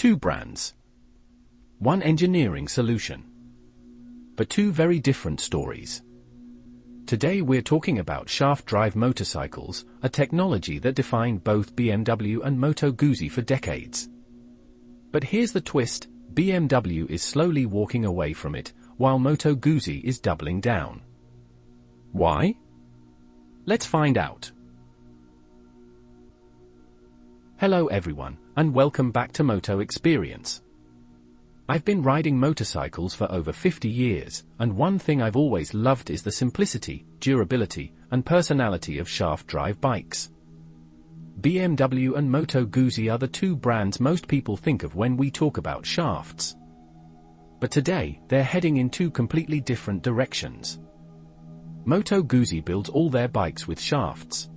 Two brands. One engineering solution. But two very different stories. Today we're talking about shaft drive motorcycles, a technology that defined both BMW and Moto Guzzi for decades. But here's the twist: BMW is slowly walking away from it, while Moto Guzzi is doubling down. Why? Let's find out. Hello everyone, and welcome back to Moto Experience. I've been riding motorcycles for over 50 years, and one thing I've always loved is the simplicity, durability, and personality of shaft drive bikes. BMW and Moto Guzzi are the two brands most people think of when we talk about shafts. But today, they're heading in two completely different directions. Moto Guzzi builds all their bikes with shafts.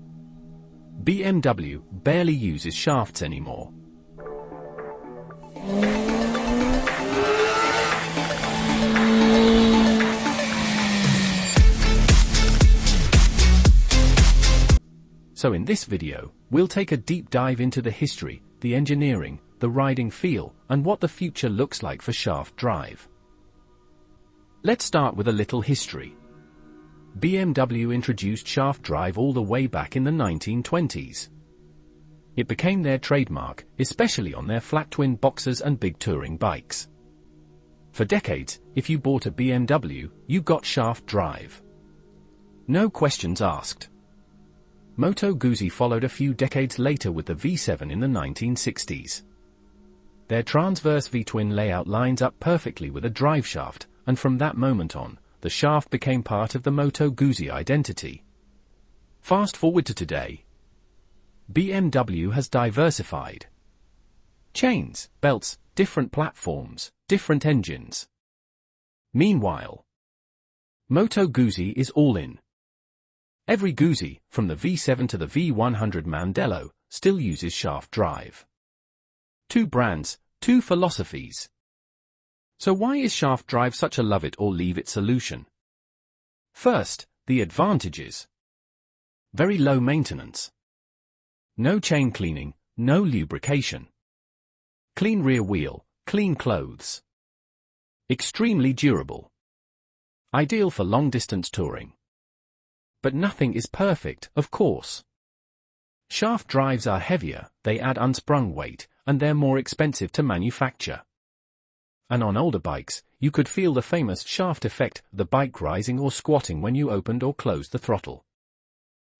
BMW barely uses shafts anymore. So in this video, we'll take a deep dive into the history, the engineering, the riding feel, and what the future looks like for shaft drive. Let's start with a little history. BMW introduced shaft drive all the way back in the 1920s. It became their trademark, especially on their flat-twin boxers and big touring bikes. For decades, if you bought a BMW, you got shaft drive. No questions asked. Moto Guzzi followed a few decades later with the V7 in the 1960s. Their transverse V-twin layout lines up perfectly with a driveshaft, and from that moment on, the shaft became part of the Moto Guzzi identity. Fast forward to today. BMW has diversified. Chains, belts, different platforms, different engines. Meanwhile, Moto Guzzi is all in. Every Guzzi, from the V7 to the V100 Mandello, still uses shaft drive. Two brands, two philosophies. So why is shaft drive such a love it or leave it solution? First, the advantages. Very low maintenance. No chain cleaning, no lubrication. Clean rear wheel, clean clothes. Extremely durable. Ideal for long-distance touring. But nothing is perfect, of course. Shaft drives are heavier, they add unsprung weight, and they're more expensive to manufacture. And on older bikes, you could feel the famous shaft effect, the bike rising or squatting when you opened or closed the throttle.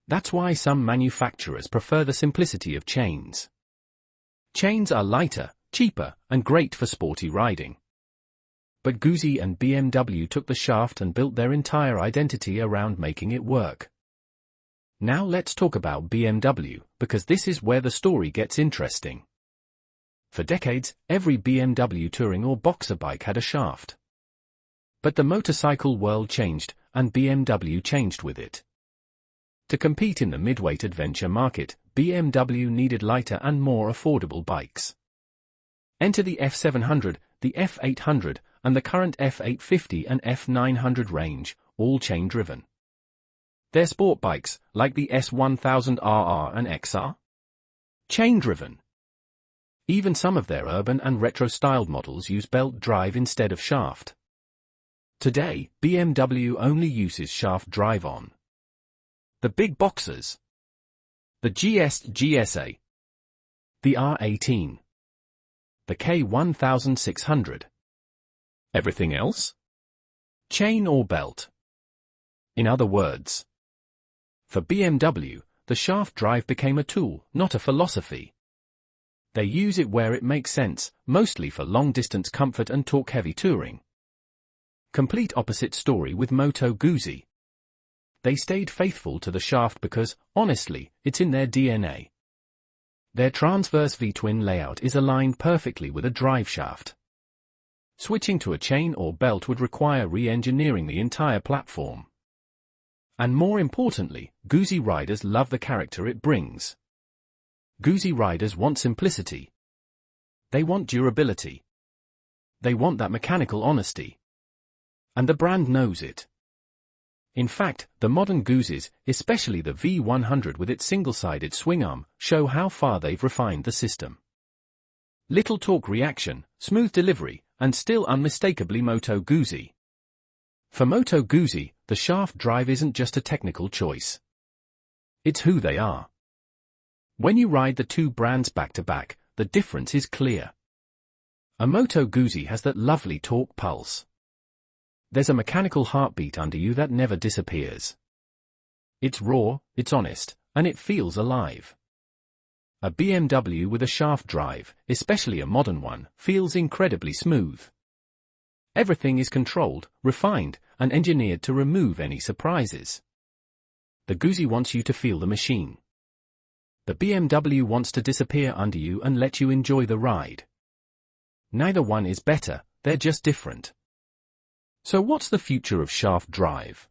That's why some manufacturers prefer the simplicity of chains. Chains are lighter, cheaper, and great for sporty riding. But Guzzi and BMW took the shaft and built their entire identity around making it work. Now let's talk about BMW, because this is where the story gets interesting. For decades, every BMW touring or boxer bike had a shaft. But the motorcycle world changed, and BMW changed with it. To compete in the midweight adventure market, BMW needed lighter and more affordable bikes. Enter the F700, the F800, and the current F850 and F900 range, all chain-driven. They're sport bikes, like the S1000RR and XR. Chain-driven. Even some of their urban and retro-styled models use belt drive instead of shaft. Today, BMW only uses shaft drive on the big boxers. The GS/GSA. The R18. The K1600. Everything else? Chain or belt. In other words, for BMW, the shaft drive became a tool, not a philosophy. They use it where it makes sense, mostly for long-distance comfort and torque-heavy touring. Complete opposite story with Moto Guzzi. They stayed faithful to the shaft because, honestly, it's in their DNA. Their transverse V-twin layout is aligned perfectly with a drive shaft. Switching to a chain or belt would require re-engineering the entire platform. And more importantly, Guzzi riders love the character it brings. Guzzi riders want simplicity. They want durability. They want that mechanical honesty. And the brand knows it. In fact, the modern Guzzis, especially the V100 with its single-sided swing arm, show how far they've refined the system. Little torque reaction, smooth delivery, and still unmistakably Moto Guzzi. For Moto Guzzi, the shaft drive isn't just a technical choice. It's who they are. When you ride the two brands back to back, the difference is clear. A Moto Guzzi has that lovely torque pulse. There's a mechanical heartbeat under you that never disappears. It's raw, it's honest, and it feels alive. A BMW with a shaft drive, especially a modern one, feels incredibly smooth. Everything is controlled, refined, and engineered to remove any surprises. The Guzzi wants you to feel the machine. The BMW wants to disappear under you and let you enjoy the ride. Neither one is better, they're just different. So what's the future of shaft drive?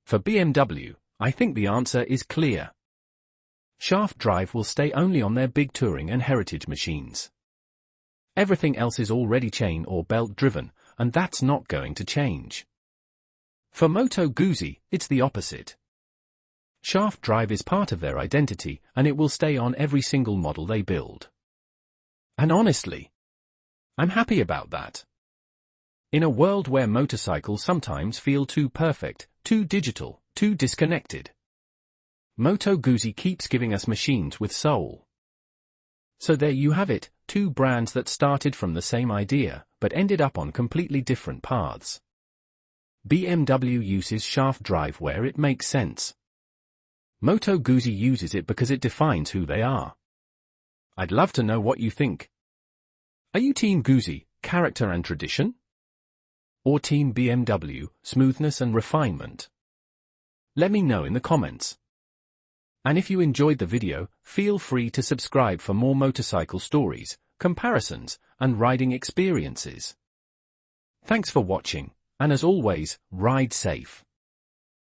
For BMW, I think the answer is clear. Shaft drive will stay only on their big touring and heritage machines. Everything else is already chain or belt driven, and that's not going to change. For Moto Guzzi, it's the opposite. Shaft drive is part of their identity, and it will stay on every single model they build. And honestly, I'm happy about that. In a world where motorcycles sometimes feel too perfect, too digital, too disconnected, Moto Guzzi keeps giving us machines with soul. So there you have it, two brands that started from the same idea, but ended up on completely different paths. BMW uses shaft drive where it makes sense. Moto Guzzi uses it because it defines who they are. I'd love to know what you think. Are you Team Guzzi, character and tradition? Or Team BMW, smoothness and refinement? Let me know in the comments. And if you enjoyed the video, feel free to subscribe for more motorcycle stories, comparisons, and riding experiences. Thanks for watching, and as always, ride safe.